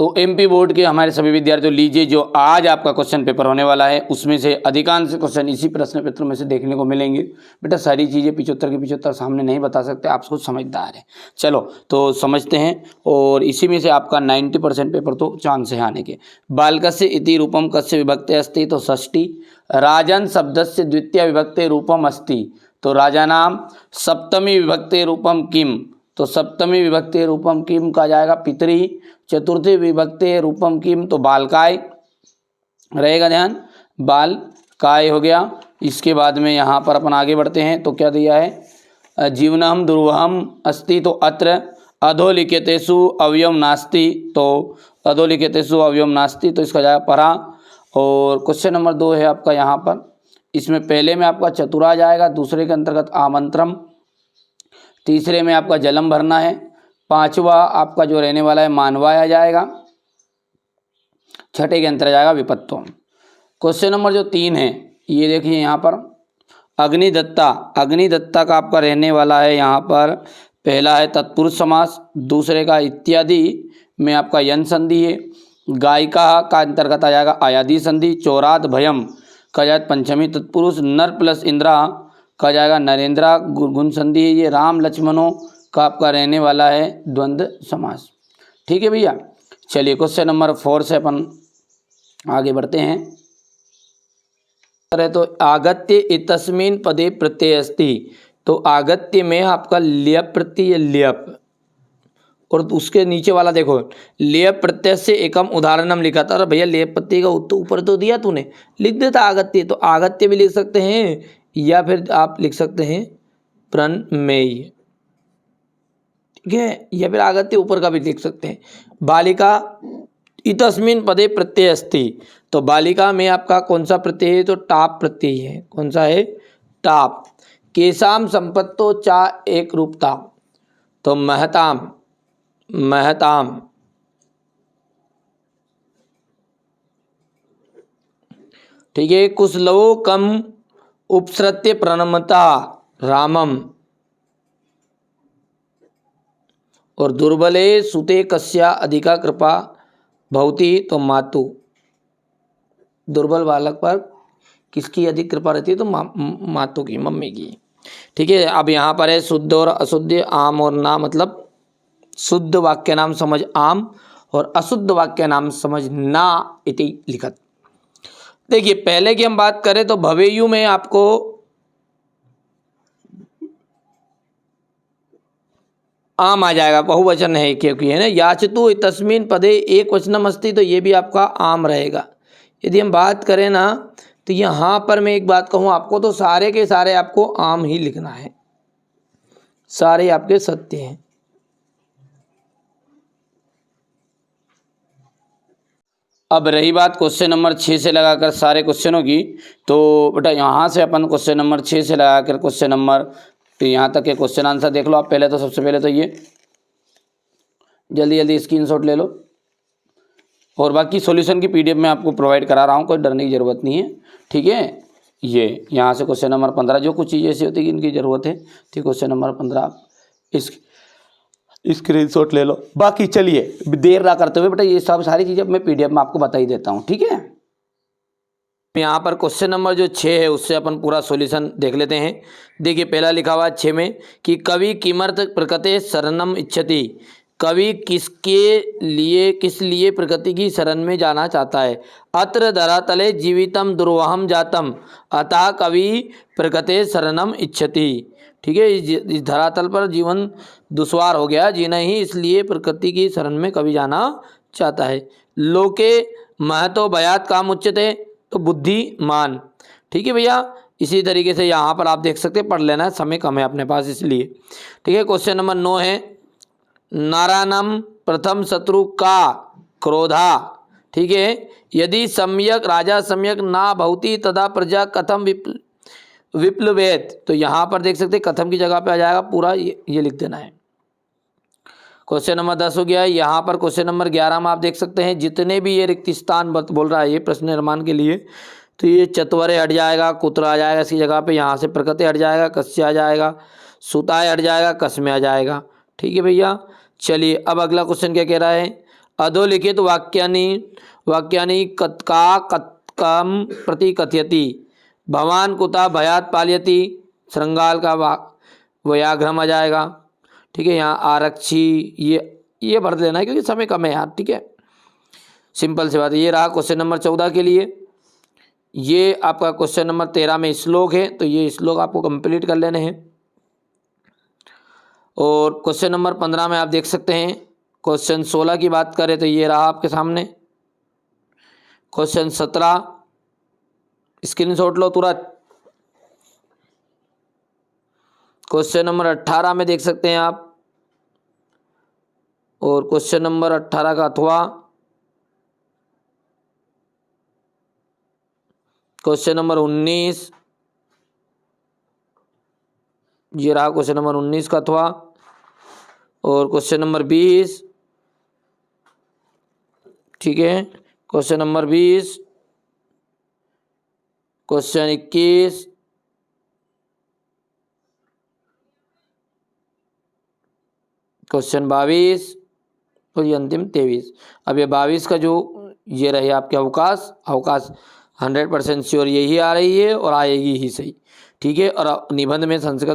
तो MP board के हमारे सभी विद्यार्थियों लीजिए, जो आज आपका क्वेश्चन पेपर होने वाला है उसमें से अधिकांश क्वेश्चन इसी प्रश्न पत्र में से देखने को मिलेंगे। बेटा सारी चीज़ें 75 की 75 सामने नहीं बता सकते, आप खुद समझदार हैं। चलो तो समझते हैं, और इसी में से आपका 90% पेपर तो चांस है आने के। बालकस्य इति रूपम कस्य विभक्ते अस्ति, तो षष्ठी। राजन शब्दस्य द्वितीय विभक्ते रूपम अस्ति, तो राजा नाम। सप्तमी विभक्ते रूपम किम, तो सप्तमी विभक्ते रूपम किम का जाएगा पितरी। चतुर्थी विभक्ते रूपम किम, तो बालकाय रहेगा, ध्यान बालकाय हो गया। इसके बाद में यहाँ पर अपन आगे बढ़ते हैं, तो क्या दिया है, जीवनम दुर्वहम अस्ति, तो अत्र। अधोलिखितेषु अव्ययम नास्ति, तो अधोलिखितेषु अव्ययम नास्ति, तो इसका जाएगा परा। और क्वेश्चन नंबर 2 है आपका यहाँ पर, इसमें पहले में आपका चतुरा जाएगा, दूसरे के अंतर्गत आमंत्रम, तीसरे में आपका जलम भरना है, पांचवा आपका जो रहने वाला है मानवाय आ जाएगा, छठे के अंतर जाएगा विपत्तम। क्वेश्चन नंबर जो 3 है ये देखिए यहाँ पर, अग्निदत्ता। अग्निदत्ता का आपका रहने वाला है यहाँ पर, पहला है तत्पुरुष समास, दूसरे का इत्यादि में आपका यन संधि है। गायिका का अंतर्गत आ जाएगा आयादी संधि। चौरात भयम का जाएगा पंचमी तत्पुरुष। नर प्लस इंद्रा का जाएगा नरेंद्रा गुण संधि है। ये राम लक्ष्मणों का आपका रहने वाला है द्वंद्व समास। ठीक है भैया, चलिए क्वेश्चन नंबर 4 से अपन आगे बढ़ते हैं। तो आगत्य इतस्मिन् पदे प्रत्यय अस्ति, तो आगत्य में आपका ल्यप प्रत्यय ल्यप, और उसके नीचे वाला देखो ल्यप प्रत्यय से एकम उदाहरणम लिखा था। अरे भैया ल्यप प्रत्यय का ऊपर तो दिया तूने, लिख देता आगत्य, तो आगत्य भी लिख सकते हैं या फिर आप लिख सकते हैं प्रणमेय, ठीक है, या फिर आगत्य ऊपर का भी लिख सकते हैं। बालिका इतस्मिन् पदे प्रत्यय अस्ति, तो बालिका में आपका कौन सा प्रत्यय है, तो टाप प्रत्यय है। कौन सा है, टाप। केशाम संपत्तो चा एक रूपता, तो महताम महताम। ठीक है, कुशलवो कम उपसृत्य प्रणमता रामम, और दुर्बले सुते कस्या अधिका कृपा भवती, तो मातु। दुर्बल बालक पर किसकी अधिक कृपा रहती है, तो मातु की, मम्मी की। ठीक है, अब यहाँ पर है शुद्ध और अशुद्ध, आम और ना, मतलब शुद्ध वाक्य नाम समझ आम और अशुद्ध वाक्य नाम समझ ना इति लिखत। देखिए पहले की हम बात करें तो भवेयु में आपको आम आ जाएगा, बहुवचन है क्योंकि, है ना। याचतु तस्मिन् पदे एक वचनम अस्ति, तो ये भी आपका आम रहेगा। यदि हम बात करें ना, तो यहाँ पर मैं एक बात कहूँ आपको, तो सारे के सारे आपको आम ही लिखना है, सारे आपके सत्य हैं। अब रही बात क्वेश्चन नंबर 6 से लगाकर सारे क्वेश्चनों की, तो बेटा यहाँ से अपन क्वेश्चन नंबर 6 से लगाकर क्वेश्चन नंबर, तो यहाँ तक के क्वेश्चन आंसर देख लो आप। पहले तो सबसे पहले तो ये जल्दी जल्दी स्क्रीनशॉट ले लो, और बाकी सॉल्यूशन की पीडीएफ में आपको प्रोवाइड करा रहा हूँ, कोई डरने की ज़रूरत नहीं है। ठीक है, ये यहाँ से क्वेश्चन नंबर 15, जो कुछ चीज़ें ऐसी होती है कि इनकी ज़रूरत है, ठीक, क्वेश्चन नंबर 15 इस स्क्रीनशॉट ले लो। बाकी चलिए देर ना करते हुए बेटा ये सब सारी चीज़ें मैं पीडीएफ में आपको बता ही देता हूँ। ठीक है, यहाँ पर क्वेश्चन नंबर जो 6 है उससे अपन पूरा सॉल्यूशन देख लेते हैं। देखिए पहला लिखा हुआ है 6 में कि कवि किमर्थ प्रकृते शरणम इच्छति, कवि किस लिए प्रकृति की शरण में जाना चाहता है। अत्र धरातले जीवितम दुर्वहम जातम अतः कवि प्रकृते शरणम इच्छति। ठीक है, इस धरातल पर जीवन दुश्वार हो गया जीना ही, इसलिए प्रकृति की शरण में कवि जाना चाहता है। लोके महतो भयात काम उच्यते, तो बुद्धिमान। ठीक है भैया, इसी तरीके से यहाँ पर आप देख सकते हैं, पढ़ लेना है, समय कम है अपने पास इसलिए। ठीक है, क्वेश्चन नंबर 9 है नारायणम प्रथम शत्रु का क्रोधा। ठीक है, यदि सम्यक राजा सम्यक ना भवती तदा प्रजा कथम विप्लवेत, तो यहाँ पर देख सकते हैं कथम की जगह पे आ जाएगा पूरा ये लिख देना है। क्वेश्चन नंबर 10 हो गया। यहाँ पर क्वेश्चन नंबर 11 में आप देख सकते हैं जितने भी ये रिक्त स्थान बोल रहा है ये प्रश्न निर्माण के लिए, तो ये चत्वरे हट जाएगा, कुत्र आ जाएगा इसकी जगह पे, यहाँ से प्रकृति हट जाएगा, कस्य आ जाएगा, सुताय हट जाएगा, कस में आ जाएगा। ठीक है भैया, चलिए अब अगला क्वेश्चन क्या कह रहा है, अधोलिखित वाक्यानि का कथकम प्रति कथयति। भवान कुतः भयात पालयति, श्रृंगाल का व्याघ्रम आ जाएगा। ठीक है, यहाँ आरक्षी ये भर देना है क्योंकि समय कम है यार। ठीक है, सिंपल सी बात है। ये रहा क्वेश्चन नंबर 14 के लिए। ये आपका क्वेश्चन नंबर 13 में श्लोक है, तो ये श्लोक आपको कंप्लीट कर लेने हैं। और क्वेश्चन नंबर 15 में आप देख सकते हैं। क्वेश्चन 16 की बात करें तो ये रहा आपके सामने। क्वेश्चन 17 स्क्रीनशॉट लो तुरंत। क्वेश्चन नंबर 18 में देख सकते हैं आप। और क्वेश्चन नंबर 18 का अथवा क्वेश्चन नंबर 19, ये रहा क्वेश्चन नंबर 19 का अथवा। और क्वेश्चन नंबर 20, ठीक है, क्वेश्चन नंबर 20, क्वेश्चन 21, क्वेश्चन 22 और ये अंतिम 23। अब ये 22 का जो ये रहे आपके अवकाश 100% श्योर यही आ रही है और आएगी ही सही। ठीक है, और निबंध में संस्कृत